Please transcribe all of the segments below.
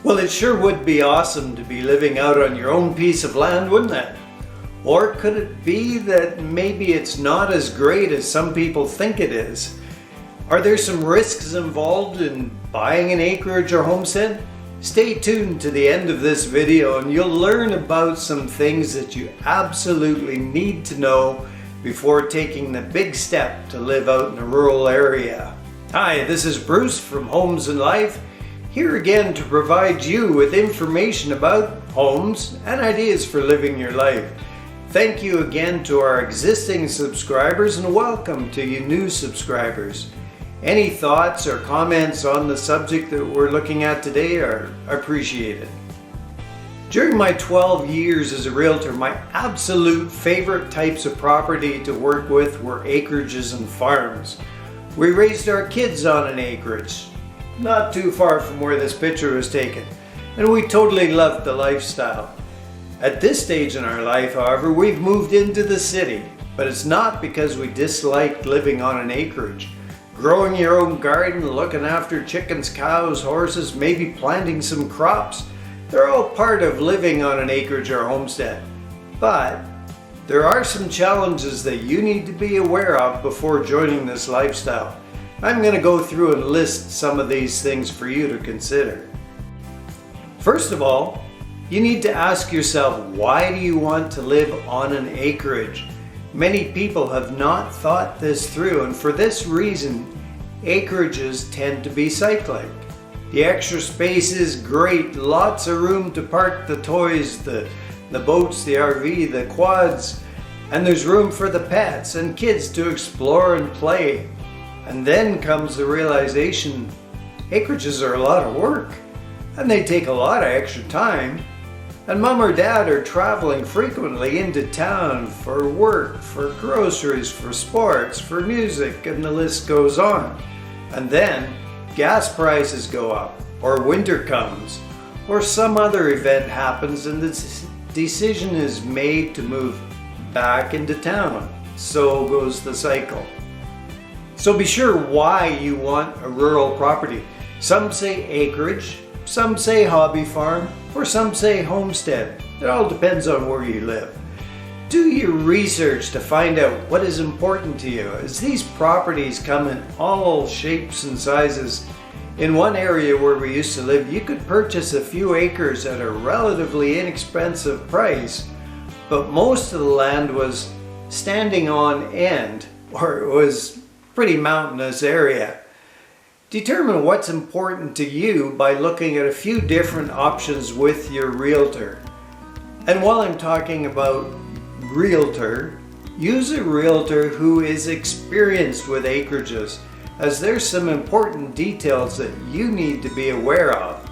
Well, it sure would be awesome to be living out on your own piece of land, wouldn't it? Or could it be that maybe it's not as great as some people think it is? Are there some risks involved in buying an acreage or homestead? Stay tuned to the end of this video and you'll learn about some things that you absolutely need to know before taking the big step to live out in a rural area. Hi, this is Bruce from Homes and Life, here again to provide you with information about homes and ideas for living your life. Thank you again to our existing subscribers and welcome to you new subscribers. Any thoughts or comments on the subject that we're looking at today are appreciated. During my 12 years as a realtor, my absolute favorite types of property to work with were acreages and farms. We raised our kids on an acreage, not too far from where this picture was taken, and we totally loved the lifestyle. At this stage in our life, however, we've moved into the city, but it's not because we disliked living on an acreage. Growing your own garden, looking after chickens, cows, horses, maybe planting some crops, they're all part of living on an acreage or homestead. But there are some challenges that you need to be aware of before joining this lifestyle. I'm going to go through and list some of these things for you to consider. First of all, you need to ask yourself, why do you want to live on an acreage? Many people have not thought this through, and for this reason, acreages tend to be cyclic. The extra space is great, lots of room to park the toys, the boats, the RV, the quads, and there's room for the pets and kids to explore and play. And then comes the realization, acreages are a lot of work and they take a lot of extra time. And mom or dad are traveling frequently into town for work, for groceries, for sports, for music, and the list goes on. And then gas prices go up, or winter comes, or some other event happens and the decision is made to move back into town. So goes the cycle. So be sure why you want a rural property. Some say acreage, some say hobby farm, or some say homestead. It all depends on where you live. Do your research to find out what is important to you, as these properties come in all shapes and sizes. In one area where we used to live, you could purchase a few acres at a relatively inexpensive price, but most of the land was standing on end, or it was pretty mountainous area. Determine what's important to you by looking at a few different options with your realtor. And while I'm talking about realtor, use a realtor who is experienced with acreages, as there's some important details that you need to be aware of.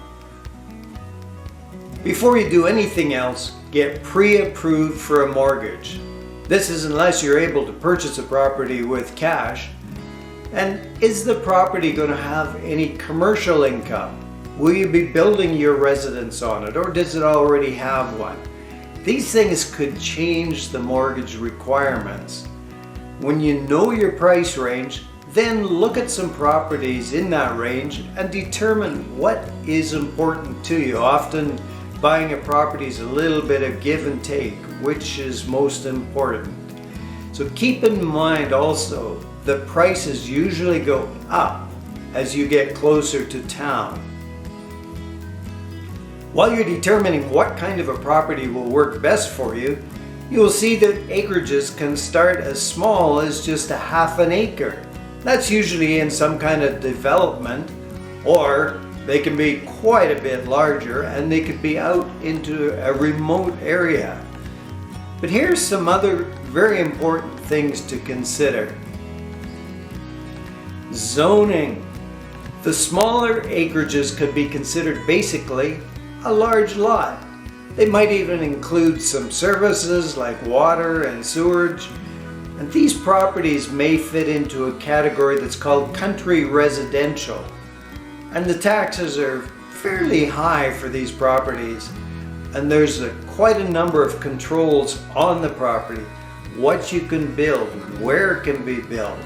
Before you do anything else, get pre-approved for a mortgage. This is unless you're able to purchase a property with cash. And is the property going to have any commercial income? Will you be building your residence on it, or does it already have one? These things could change the mortgage requirements. When you know your price range, then look at some properties in that range and determine what is important to you. Often buying a property is a little bit of give and take, which is most important. So keep in mind also, the prices usually go up as you get closer to town. While you're determining what kind of a property will work best for you, you will see that acreages can start as small as just a half an acre. That's usually in some kind of development, or they can be quite a bit larger and they could be out into a remote area. But here's some other very important things to consider. Zoning. The smaller acreages could be considered basically a large lot. They might even include some services like water and sewerage. And these properties may fit into a category that's called country residential. And the taxes are fairly high for these properties. And there's quite a number of controls on the property. What you can build, where it can be built,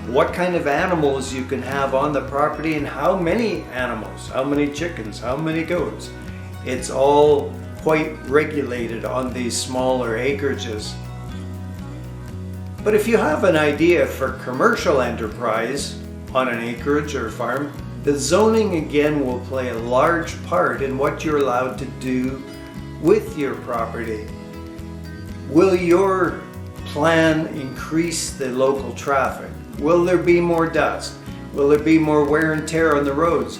what kind of animals you can have on the property and how many animals, how many chickens, how many goats. It's all quite regulated on these smaller acreages. But if you have an idea for commercial enterprise on an acreage or farm, the zoning again will play a large part in what you're allowed to do with your property. Will your plan increase the local traffic? Will there be more dust? Will there be more wear and tear on the roads?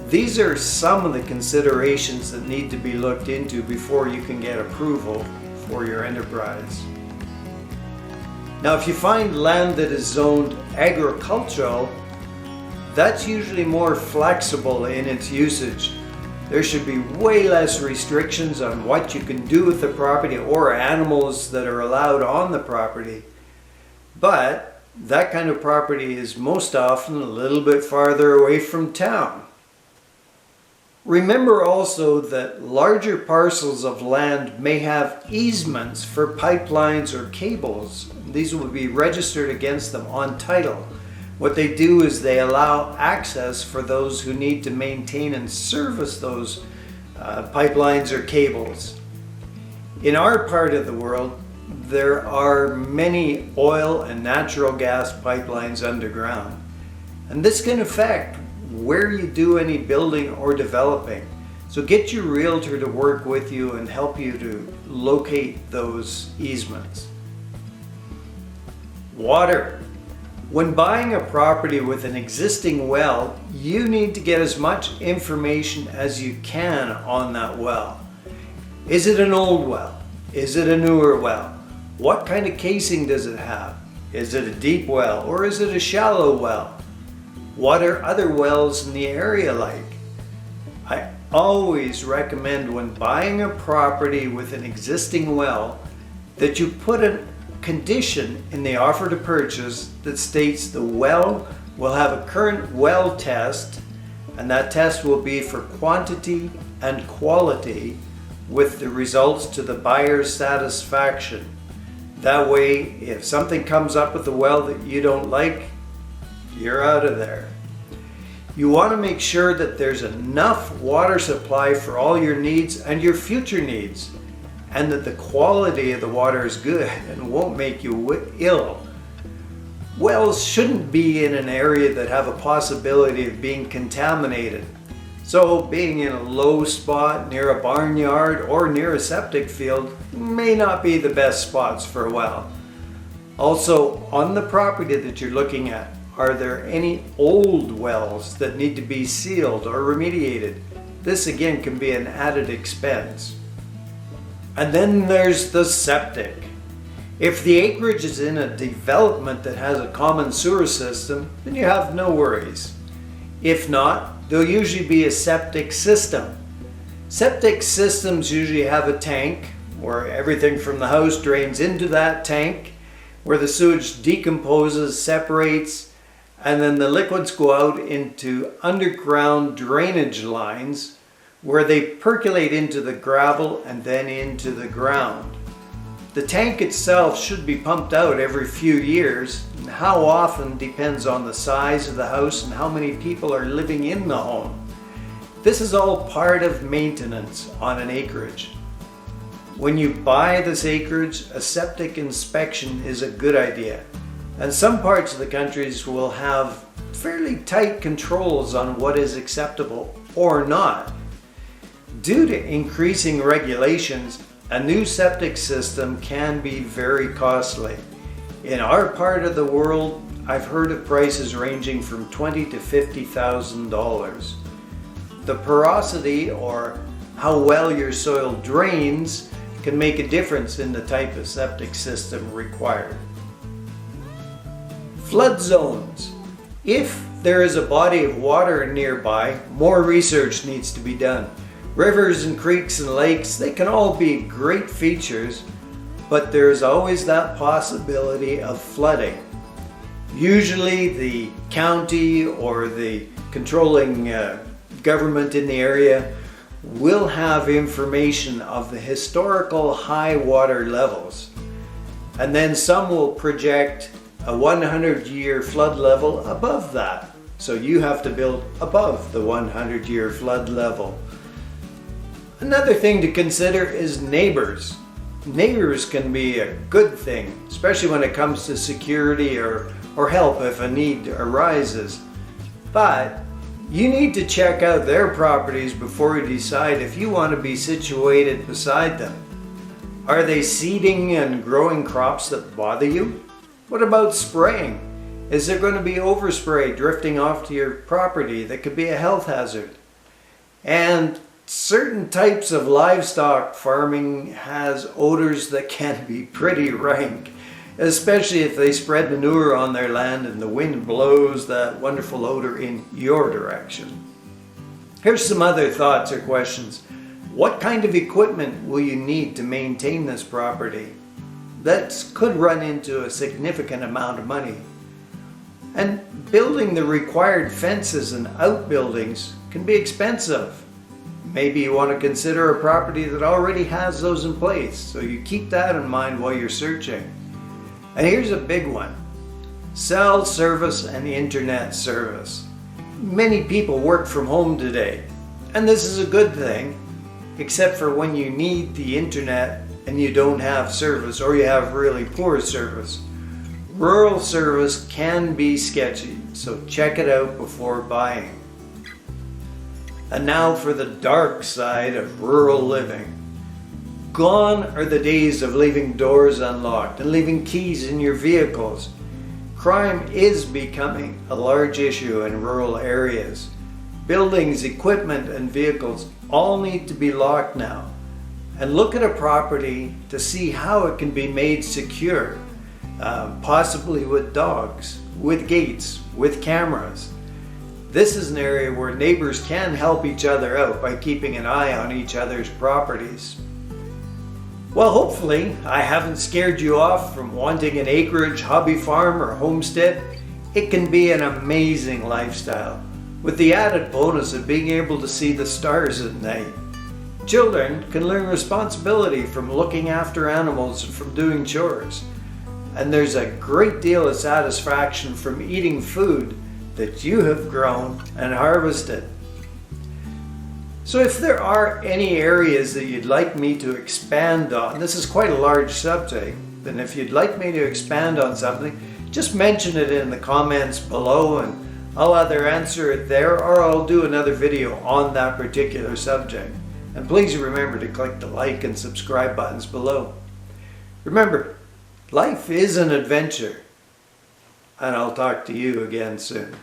These are some of the considerations that need to be looked into before you can get approval for your enterprise. Now, if you find land that is zoned agricultural, that's usually more flexible in its usage. There should be way less restrictions on what you can do with the property or animals that are allowed on the property. But that kind of property is most often a little bit farther away from town. Remember also that larger parcels of land may have easements for pipelines or cables. These will be registered against them on title. What they do is they allow access for those who need to maintain and service those pipelines or cables. In our part of the world, there are many oil and natural gas pipelines underground, and this can affect where you do any building or developing. So get your realtor to work with you and help you to locate those easements. Water. When buying a property with an existing well, you need to get as much information as you can on that well. Is it an old well? Is it a newer well? What kind of casing does it have? Is it a deep well or is it a shallow well? What are other wells in the area like? I always recommend when buying a property with an existing well that you put a condition in the offer to purchase that states the well will have a current well test, and that test will be for quantity and quality with the results to the buyer's satisfaction. That way, if something comes up with the well that you don't like, you're out of there. You want to make sure that there's enough water supply for all your needs and your future needs, and that the quality of the water is good and won't make you ill. Wells shouldn't be in an area that have a possibility of being contaminated. So being in a low spot near a barnyard or near a septic field may not be the best spots for a well. Also, on the property that you're looking at, are there any old wells that need to be sealed or remediated? This again can be an added expense. And then there's the septic. If the acreage is in a development that has a common sewer system, then you have no worries. If not, there'll usually be a septic system. Septic systems usually have a tank where everything from the house drains into that tank, where the sewage decomposes, separates, and then the liquids go out into underground drainage lines where they percolate into the gravel and then into the ground. The tank itself should be pumped out every few years, and how often depends on the size of the house and how many people are living in the home. This is all part of maintenance on an acreage. When you buy this acreage, a septic inspection is a good idea. And some parts of the countries will have fairly tight controls on what is acceptable or not. Due to increasing regulations, a new septic system can be very costly. In our part of the world, I've heard of prices ranging from $20,000 to $50,000. The porosity, or how well your soil drains, can make a difference in the type of septic system required. Flood zones. If there is a body of water nearby, more research needs to be done. Rivers and creeks and lakes, they can all be great features, but there's always that possibility of flooding. Usually the county or the controlling government in the area will have information of the historical high water levels. And then some will project a 100-year flood level above that. So you have to build above the 100-year flood level. Another thing to consider is neighbors. Neighbors can be a good thing, especially when it comes to security or help if a need arises. But you need to check out their properties before you decide if you want to be situated beside them. Are they seeding and growing crops that bother you? What about spraying? Is there going to be overspray drifting off to your property that could be a health hazard? And certain types of livestock farming has odors that can be pretty rank, especially if they spread manure on their land and the wind blows that wonderful odor in your direction. Here's some other thoughts or questions. What kind of equipment will you need to maintain this property? That could run into a significant amount of money. And building the required fences and outbuildings can be expensive. Maybe you want to consider a property that already has those in place, so you keep that in mind while you're searching. And here's a big one. Cell service and internet service. Many people work from home today, and this is a good thing, except for when you need the internet and you don't have service or you have really poor service. Rural service can be sketchy, so check it out before buying. And now for the dark side of rural living. Gone are the days of leaving doors unlocked and leaving keys in your vehicles. Crime is becoming a large issue in rural areas. Buildings, equipment, and vehicles all need to be locked now. And look at a property to see how it can be made secure, possibly with dogs, with gates, with cameras. This is an area where neighbors can help each other out by keeping an eye on each other's properties. Well, hopefully I haven't scared you off from wanting an acreage, hobby farm, or homestead. It can be an amazing lifestyle, with the added bonus of being able to see the stars at night. Children can learn responsibility from looking after animals and from doing chores. And there's a great deal of satisfaction from eating food that you have grown and harvested. So if there are any areas that you'd like me to expand on, this is quite a large subject, and if you'd like me to expand on something, just mention it in the comments below and I'll either answer it there or I'll do another video on that particular subject. And please remember to click the like and subscribe buttons below. Remember, life is an adventure, and I'll talk to you again soon.